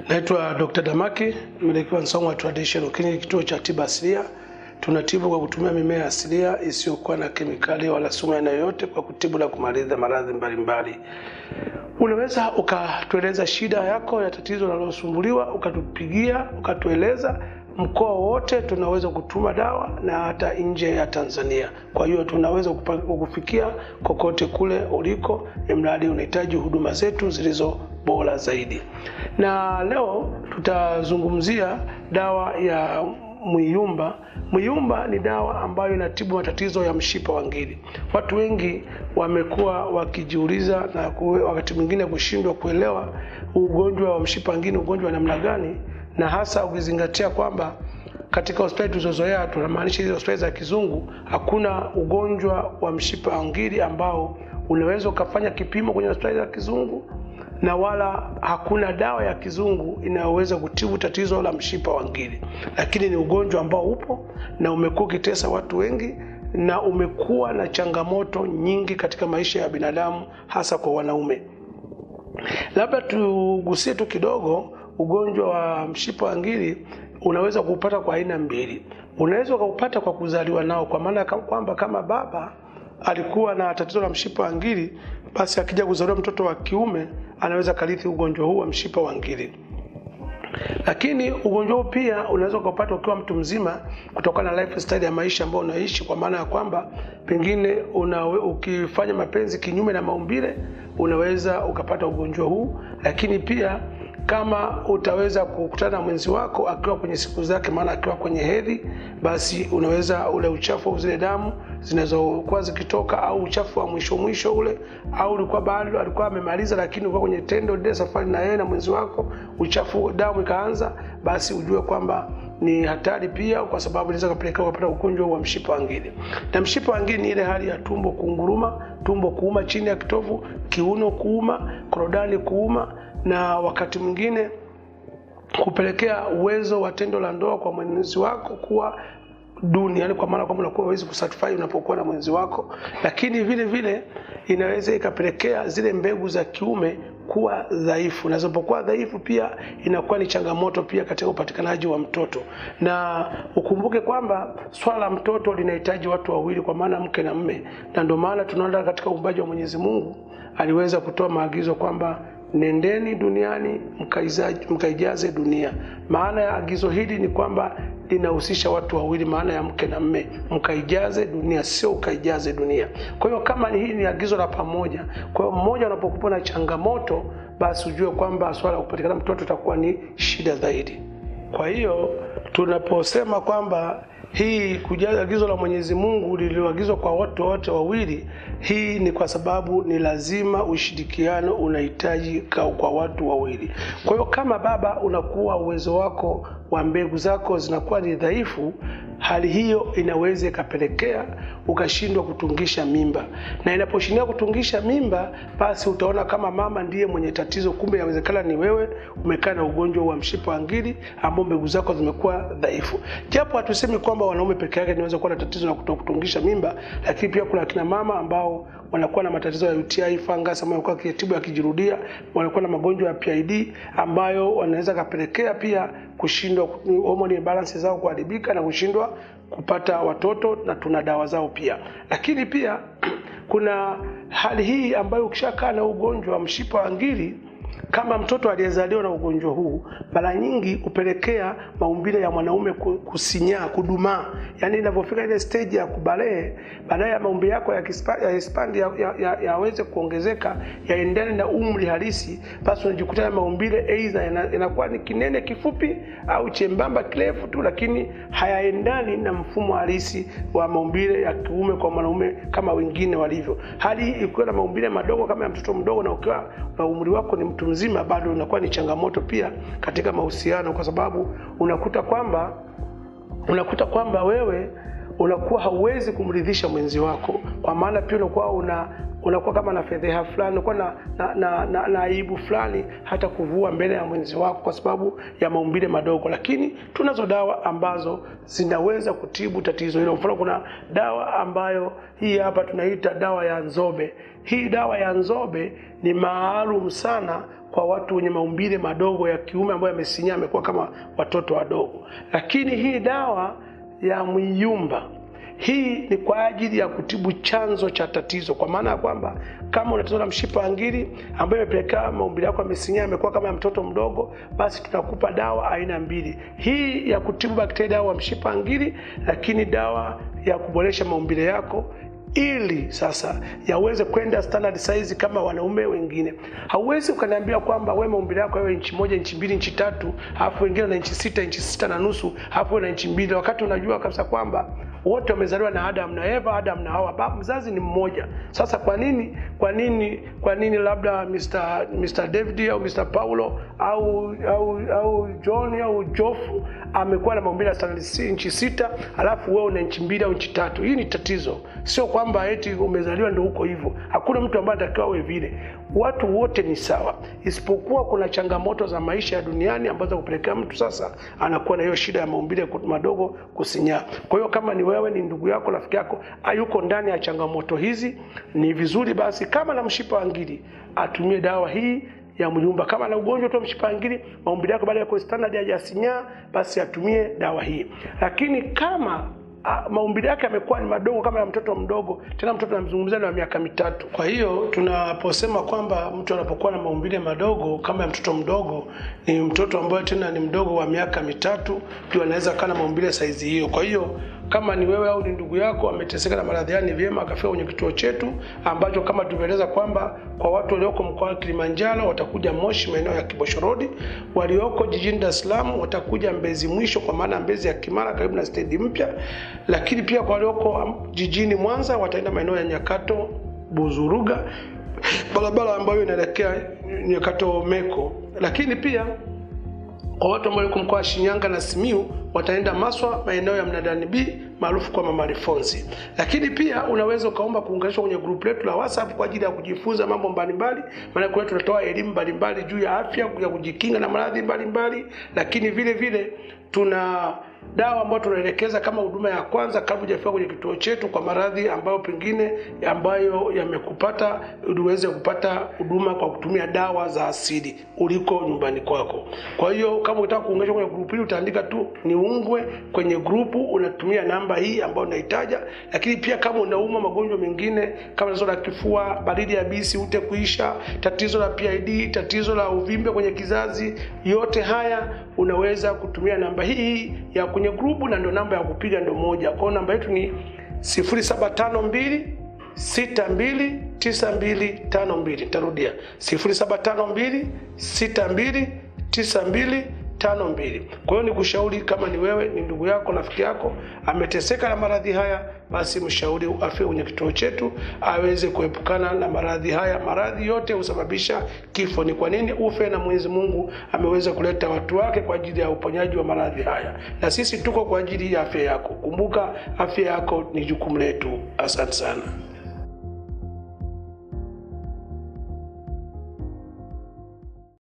Naitwa Dr. Damaki, mmiliki wa Song'wa Traditional Clinic, kituo cha tiba asilia. Tunatibu kwa kutumia mimea asilia isiyokuwa na kemikali wala sumu aina yoyote kwa kutibu na kumaliza maradhi mbalimbali. Unaweza ukatueleza shida yako ya tatizo unalosumbuliwa, ukatupigia, ukatueleza mkoa wote, tunaweza kutuma dawa na hata nje ya Tanzania. Kwa hiyo tunaweza kukufikia kokote kule uliko, mradi unahitaji huduma zetu zilizo bora zaidi. Na leo tutazungumzia dawa ya Muyumba. Muyumba ni dawa ambayo inatibu matatizo ya mshipa wa ngiri. Watu wengi wamekuwa wakijiuliza na wakati mwingine kushindwa kuelewa ugonjwa wa mshipa wa ngiri ugonjwa wa namna gani, na hasa ukizingatia kwamba katika hospitali tulizozoea, tunamaanisha hizo hospitali za kizungu, hakuna ugonjwa wa mshipa wa ngiri ambao unaweza ukafanya kipimo kwenye hospitali za kizungu, na wala hakuna dawa ya kizungu inayoweza kutibu tatizo la mshipa wa ngiri. Lakini ni ugonjwa ambao upo na umekuwa ukitesa watu wengi na umekuwa na changamoto nyingi katika maisha ya binadamu, hasa kwa wanaume. Labda tugusie tu kidogo. Ugonjwa wa mshipa wa ngiri unaweza kupata kwa aina mbili. Unaweza kupata kwa kuzaliwa nao, kwa maana kwamba kama baba alikuwa na tatizo la mshipa wa ngiri, basi akija kuzaliwa mtoto wa kiume anaweza kurithi ugonjwa huu wa mshipa wa ngiri. Lakini ugonjwa huu pia unaweza kupata ukiwa mtu mzima kutokana na lifestyle ya maisha ambayo unaishi, kwa maana ya kwamba pengine ukifanya mapenzi kinyume na maumbile unaweza ukapata ugonjwa huu. Lakini pia kama utaweza kukutana na mwenzi wako akiwa kwenye siku zake, maana akiwa kwenye hedhi, basi unaweza ule uchafu au zile damu zinazokuwa zikitoka, au uchafu wa mwisho ule, au ulikuwa bado alikuwa amemaliza lakini ulikuwa kwenye tendo ile safari na yeye na mwenzi wako, uchafu damu ikaanza, basi ujue kwamba ni hatari pia, kwa sababu inaweza kupelekea kupata ugonjwa wa mshipa wa ngiri. Na mshipa wa ngiri ni ile hali ya tumbo kunguruma, tumbo kuuma chini ya kitovu, kiuno kuuma, korodani kuuma, na wakati mwingine kupelekea uwezo wa tendo la ndoa kwa mwenzi wako kuwa duni, yani kwa maana kwamba unakuwa huwezi kusatisfy unapokuwa na mwenzi wako. Lakini vile vile inaweza ikapelekea zile mbegu za kiume kuwa dhaifu, na zinapokuwa dhaifu pia inakuwa ni changamoto pia katika upatikanaji wa mtoto. Na ukumbuke kwamba swala la mtoto linahitaji watu wawili, kwa maana mke na mume, na ndio maana tunaona katika uumbaji wa Mwenyezi Mungu aliweza kutoa maagizo kwamba nendeni duniani mkaijaze dunia. Maana ya agizo hili ni kwamba linahusisha watu wawili, maana ya mke na mume, mkaijaze dunia, sio ukaijaze dunia. Kwa hiyo kama hii ni agizo la pamoja, kwa hiyo mmoja anapokuwa na changamoto, basi ujue kwamba swala la kupatikana mtoto itakuwa ni shida zaidi. Kwa hiyo tunaposema kwamba hii kujaza agizo la Mwenyezi Mungu lililoagizwa kwa watu wote wawili, hii ni kwa sababu ni lazima ushirikiano unahitaji kwa watu wawili. Kwa hiyo kama baba unakuwa uwezo wako wa mbegu zako zinakuwa ni dhaifu, hali hiyo inaweza ikapelekea ukashindwa kutungisha mimba. Na inaposhindwa kutungisha mimba, basi utaona kama mama ndiye mwenye tatizo, kumbe inawezekana ni wewe umekaa na ugonjwa wa mshipa wa ngiri ambao mbegu zako zimekuwa dhaifu. Japo hatusemi kwamba wanaume peke yake wanaweza kuwa na tatizo la kutokutungisha mimba, lakini pia kuna kina mama ambao wanakuwa na matatizo ya UTI, fungus ambayo kwa kitibu yakijirudia, wanakuwa na magonjwa ya PID ambayo wanaweza kapelekea pia kushindwa hormone balance zao kuharibika na kushindwa kupata watoto, na tuna dawa zao pia. Lakini pia kuna hali hii ambayo ukishakaa na ugonjwa wa mshipa wa ngiri, kama mtoto aliyezaliwa na ugonjwa huu, mara nyingi upelekea maumbile ya mwanaume kusinyaa, kudumaa. Yani inapofika ile stage ya kubalehe, baadaye ya maumbile yako ya expand yaweze kuongezeka, yaendane na umri halisi, basi unajikuta maumbile aidha inakuwa ni kinene kifupi au chembamba kirefu tu, lakini hayaendani na mfumo halisi wa maumbile ya kiume kwa mwanaume kama wengine walivyo. Hali ikiwa na maumbile madogo kama ya mtoto mdogo, na ukiwa na umri wako ni mtu mzima, bado unakuwa ni changamoto pia katika mahusiano, kwa sababu unakuta kwamba wewe unakuwa hauwezi kumridhisha mwenzi wako, kwa maana pia unakuwa unakuwa kama na fedheha fulani, unakuwa na aibu fulani hata kuvua mbele ya mwenzi wako kwa sababu ya maumbile madogo. Lakini tunazo dawa ambazo zinaweza kutibu tatizo hilo. Mfano, kuna dawa ambayo hii hapa tunaita dawa ya nzobe. Hii dawa ya nzobe ni maalum sana kwa watu wenye maumbile madogo ya kiume ambayo yamesinyaa, yamekuwa kama watoto wadogo. Lakini hii dawa ya mwiyumba, hii ni kwa ajili ya kutibu chanzo cha tatizo, kwa maana ya kwamba kama una tatizo la mshipa wa ngiri ambayo imepelekea maumbile yako yamesinyaa, yamekuwa kama ya mtoto mdogo, basi tunakupa dawa aina mbili. Hii ya kutibu bakteria wa mshipa wa ngiri, lakini dawa ya kuboresha maumbile yako ili sasa yaweze kwenda standard size kama wanaume wengine. Hauwezi ukaniambia kwamba wewe maumbile yako yawe inchi 1, inchi 2, inchi 3, alafu wengine na inchi 6, inchi 6.5, alafu na inchi 2, wakati unajua kabisa kwamba wote wamezaliwa na Adam na Eva, Adam na Hawa, baba mzazi ni mmoja. Sasa kwa nini labda Mr. David au Mr. Paulo au John au Jofu amekuwa na maumbile ya standard inchi 6, alafu wewe una inchi 2 au inchi 3? Hii ni tatizo. Sio kwamba eti umezaliwa ndio uko hivyo. Hakuna mtu ambaye atakiwa awe vile. Watu wote ni sawa, isipokuwa kuna changamoto za maisha ya duniani ambazo kupelekea mtu sasa anakuwa na hiyo shida ya maumbile madogo kusinyaa. Kwa hiyo kama ni wewe, ni ndugu yako, rafiki yako hayuko ndani ya changamoto hizi, ni vizuri basi kama na mshipa wa ngiri atumie dawa hii ya mwiyumba. Kama na ugonjwa tu mshipa wa ngiri, maumbile yako baada ya kwa standard hajasinyaa, basi atumie dawa hii. Lakini kama maumbile yake yamekuwa ni madogo kama ya mtoto mdogo, tena mtoto anamzungumzia na miaka 3. Kwa hiyo tunaposema kwamba mtu anapokuwa na maumbile madogo kama ya mtoto mdogo, ni mtoto ambaye tena ni mdogo wa miaka 3 ndio anaweza kana maumbile size hiyo. Kwa hiyo kama ni wewe au ni ndugu yako ameteseka na maradhi ni vyema akafika kwenye kituo chetu ambacho kama tumeeleza kwamba kwa watu walioko mkoa wa Kilimanjaro watakuja Moshi maeneo ya Kibosho Road, walioko jijini Dar es Salaam watakuja Mbezi Mwisho kwa maana Mbezi ya Kimara karibu na stendi mpya, lakini pia kwa walioko jijini Mwanza wataenda maeneo ya Nyakato Buzuruga, barabara ambayo inaelekea Nyakato Meko. Lakini pia kwa watu ambao wako mkoa wa Shinyanga na Simiyu wataenda Maswa maeneo ya Mnadani B maarufu kwa Mama Rifonsi. Lakini pia unaweza ukaomba kuunganishwa kwenye group letu la WhatsApp kwa ajili ya kujifunza mambo mbalimbali, maana kwetu tunatoa elimu mbalimbali juu ya afya, ya kujikinga na maradhi mbalimbali. Lakini vile tuna dawa ambayo tunaelekeza kama huduma ya kwanza kabla hujafika kwenye kituo chetu kwa maradhi ambayo pengine ambayo yamekupata, uweze kupata huduma kwa kutumia dawa za asili uliko nyumbani kwako. Kwa hiyo kama unataka kuunganishwa kwenye group hili utaandika tu niungwe kwenye group, unatumia namba hii ambayo unahitaji. Lakini pia kama unaumwa magonjwa mengine kama tatizo la kifua, baridi yabisi, ute kuisha, tatizo la PID, tatizo la uvimbe kwenye kizazi, yote haya unaweza kutumia namba hii ya kwenye grupu, na ndio namba ya kupiga ndio moja. Kwa namba yetu ni 0752 62 9252. Tarudia 0752 62 9252. Kwa hiyo nikushauri kama ni wewe, ni ndugu yako, rafiki yako ameteseka na maradhi haya, basi mshauri afike kwenye kituo chetu aweze kuepukana na maradhi haya. Maradhi yote husababisha kifo. Ni kwa nini ufe? Na Mwenyezi Mungu ameweza kuleta watu wake kwa ajili ya uponyaji wa maradhi haya, na sisi tuko kwa ajili ya afya yako. Kumbuka, afya yako ni jukumu letu. Asante sana.